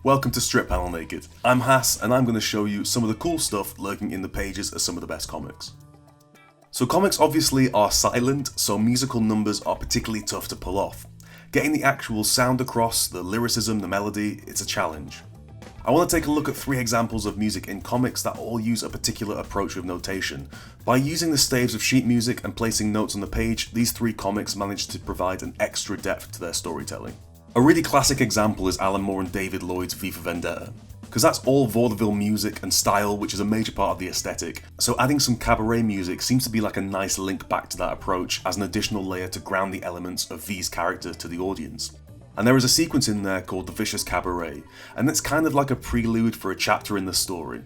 Welcome to Strip Panel Naked. I'm Hass, and I'm going to show you some of the cool stuff lurking in the pages of some of the best comics. So comics obviously are silent, so musical numbers are particularly tough to pull off. Getting the actual sound across, the lyricism, the melody, it's a challenge. I want to take a look at 3 examples of music in comics that all use a particular approach with notation. By using the staves of sheet music and placing notes on the page, these 3 comics manage to provide an extra depth to their storytelling. A really classic example is Alan Moore and David Lloyd's V for Vendetta, because that's all vaudeville music and style, which is a major part of the aesthetic, so adding some cabaret music seems to be like a nice link back to that approach as an additional layer to ground the elements of V's character to the audience. And there is a sequence in there called The Vicious Cabaret, and it's kind of like a prelude for a chapter in the story.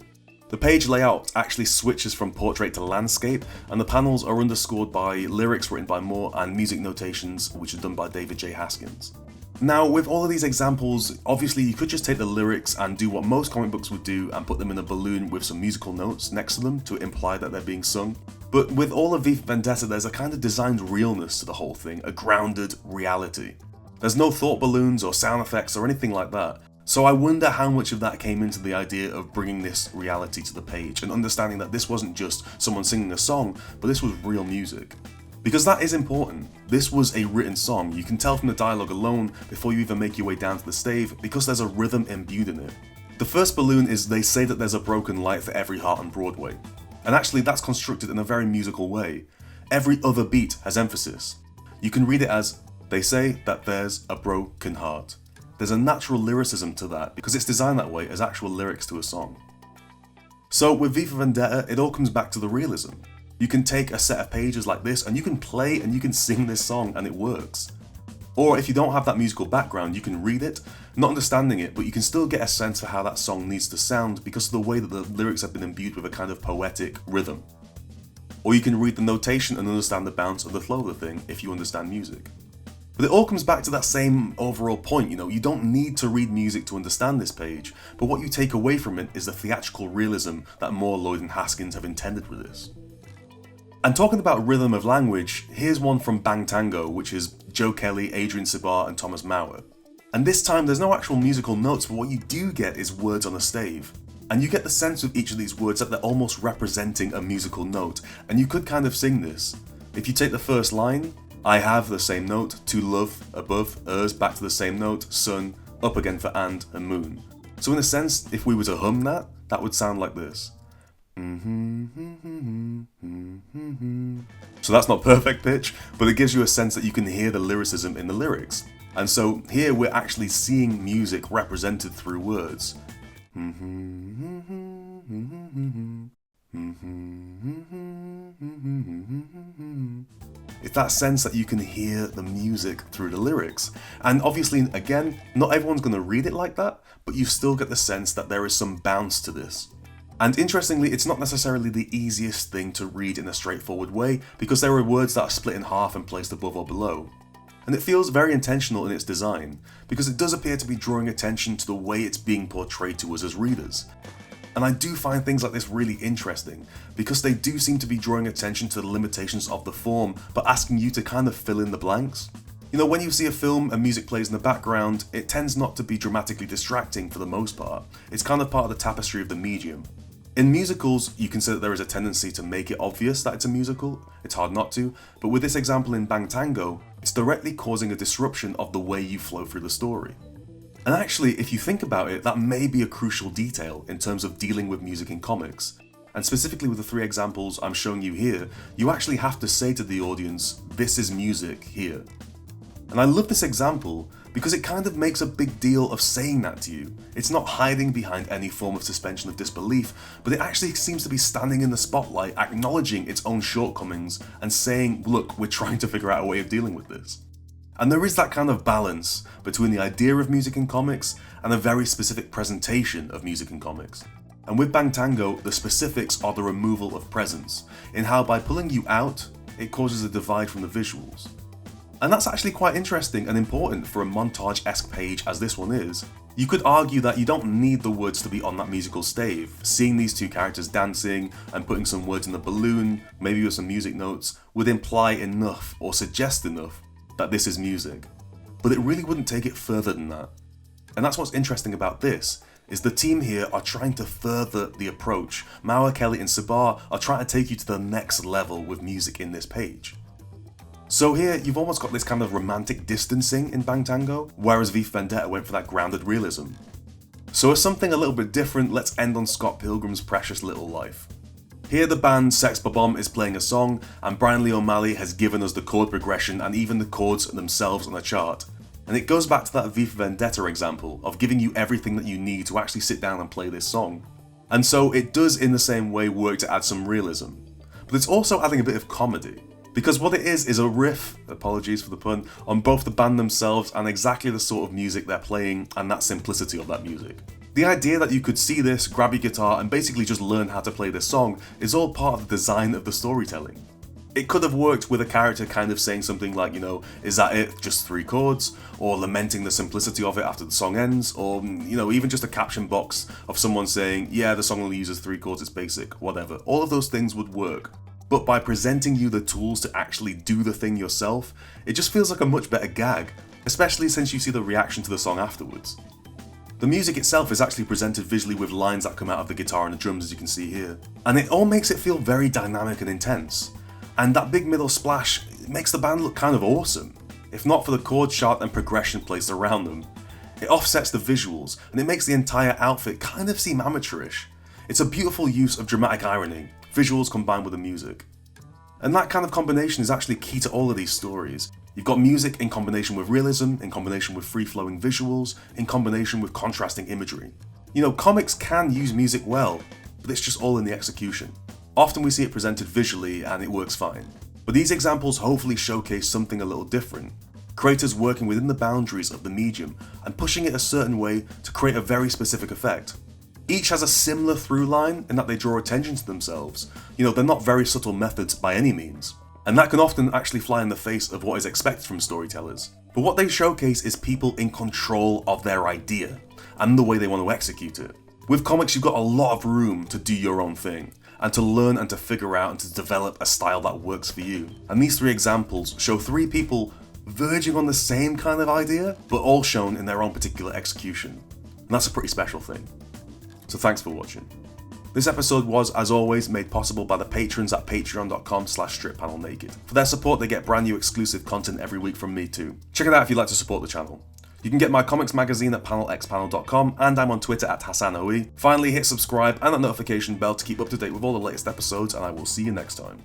The page layout actually switches from portrait to landscape, and the panels are underscored by lyrics written by Moore and music notations which are done by David J. Haskins. Now, with all of these examples, obviously you could just take the lyrics and do what most comic books would do and put them in a balloon with some musical notes next to them to imply that they're being sung. But with all of V for Vendetta, there's a kind of designed realness to the whole thing, a grounded reality. There's no thought balloons or sound effects or anything like that, so I wonder how much of that came into the idea of bringing this reality to the page and understanding that this wasn't just someone singing a song, but this was real music. Because that is important. This was a written song. You can tell from the dialogue alone before you even make your way down to the stave because there's a rhythm imbued in it. The first balloon is they say that there's a broken light for every heart on Broadway. And actually that's constructed in a very musical way. Every other beat has emphasis. You can read it as, they say that there's a broken heart. There's a natural lyricism to that because it's designed that way as actual lyrics to a song. So with V for Vendetta, it all comes back to the realism. You can take a set of pages like this and you can play and you can sing this song and it works. Or if you don't have that musical background, you can read it, not understanding it, but you can still get a sense for how that song needs to sound because of the way that the lyrics have been imbued with a kind of poetic rhythm. Or you can read the notation and understand the bounce of the flow of the thing if you understand music. But it all comes back to that same overall point, you don't need to read music to understand this page, but what you take away from it is the theatrical realism that Moore, Lloyd and Haskins have intended with this. And talking about rhythm of language, here's one from BangTango, which is Joe Kelly, Adrian Sibar and Thomas Mauer. And this time there's no actual musical notes, but what you do get is words on a stave. And you get the sense with each of these words that they're almost representing a musical note, and you could kind of sing this. If you take the first line, I have the same note, to love, above, ers, back to the same note, sun, up again for and moon. So in a sense, if we were to hum that, that would sound like this. So that's not perfect pitch, but it gives you a sense that you can hear the lyricism in the lyrics. And so here we're actually seeing music represented through words. It's that sense that you can hear the music through the lyrics. And obviously, again, not everyone's going to read it like that, but you still get the sense that there is some bounce to this. And interestingly, it's not necessarily the easiest thing to read in a straightforward way because there are words that are split in half and placed above or below. And it feels very intentional in its design because it does appear to be drawing attention to the way it's being portrayed to us as readers. And I do find things like this really interesting because they do seem to be drawing attention to the limitations of the form but asking you to kind of fill in the blanks. When you see a film and music plays in the background, it tends not to be dramatically distracting for the most part. It's kind of part of the tapestry of the medium. In musicals, you can say that there is a tendency to make it obvious that it's a musical, it's hard not to, but with this example in BangTango, it's directly causing a disruption of the way you flow through the story. And actually, if you think about it, that may be a crucial detail in terms of dealing with music in comics. And specifically with the 3 examples I'm showing you here, you actually have to say to the audience, this is music here. And I love this example because it kind of makes a big deal of saying that to you. It's not hiding behind any form of suspension of disbelief, but it actually seems to be standing in the spotlight, acknowledging its own shortcomings and saying, look, we're trying to figure out a way of dealing with this. And there is that kind of balance between the idea of music in comics and a very specific presentation of music in comics. And with BangTango, the specifics are the removal of presence, in how by pulling you out, it causes a divide from the visuals. And that's actually quite interesting and important for a montage-esque page as this one is. You could argue that you don't need the words to be on that musical stave. Seeing these 2 characters dancing and putting some words in the balloon, maybe with some music notes, would imply enough or suggest enough that this is music. But it really wouldn't take it further than that. And that's what's interesting about this, is the team here are trying to further the approach. Mauer, Kelly and Sabar are trying to take you to the next level with music in this page. So here, you've almost got this kind of romantic distancing in BangTango, whereas Vendetta went for that grounded realism. So as something a little bit different, let's end on Scott Pilgrim's Precious Little Life. Here the band Sex Bob-omb is playing a song, and Brian Lee O'Malley has given us the chord progression and even the chords themselves on the chart. And it goes back to that Vendetta example of giving you everything that you need to actually sit down and play this song. And so it does in the same way work to add some realism. But it's also adding a bit of comedy. Because what it is a riff, apologies for the pun, on both the band themselves and exactly the sort of music they're playing and that simplicity of that music. The idea that you could see this, grab your guitar and basically just learn how to play this song is all part of the design of the storytelling. It could have worked with a character kind of saying something like, you know, is that it, just 3 chords? Or lamenting the simplicity of it after the song ends? Or, you know, even just a caption box of someone saying, yeah, the song only uses 3 chords, it's basic, whatever. All of those things would work. But by presenting you the tools to actually do the thing yourself, it just feels like a much better gag, especially since you see the reaction to the song afterwards. The music itself is actually presented visually with lines that come out of the guitar and the drums, as you can see here. And it all makes it feel very dynamic and intense. And that big middle splash makes the band look kind of awesome, if not for the chord chart and progression placed around them. It offsets the visuals, and it makes the entire outfit kind of seem amateurish. It's a beautiful use of dramatic irony, visuals combined with the music. And that kind of combination is actually key to all of these stories. You've got music in combination with realism, in combination with free-flowing visuals, in combination with contrasting imagery. You know, comics can use music well, but it's just all in the execution. Often we see it presented visually and it works fine. But these examples hopefully showcase something a little different. Creators working within the boundaries of the medium and pushing it a certain way to create a very specific effect. Each has a similar through line in that they draw attention to themselves. You know, they're not very subtle methods by any means. And that can often actually fly in the face of what is expected from storytellers. But what they showcase is people in control of their idea and the way they want to execute it. With comics, you've got a lot of room to do your own thing and to learn and to figure out and to develop a style that works for you. And these 3 examples show 3 people verging on the same kind of idea, but all shown in their own particular execution. And that's a pretty special thing. So thanks for watching. This episode was, as always, made possible by the patrons at patreon.com/strippanelnaked. For their support, they get brand new exclusive content every week from me too. Check it out if you'd like to support the channel. You can get my comics magazine at panelxpanel.com, and I'm on Twitter at HassanOE. Finally, hit subscribe and that notification bell to keep up to date with all the latest episodes, and I will see you next time.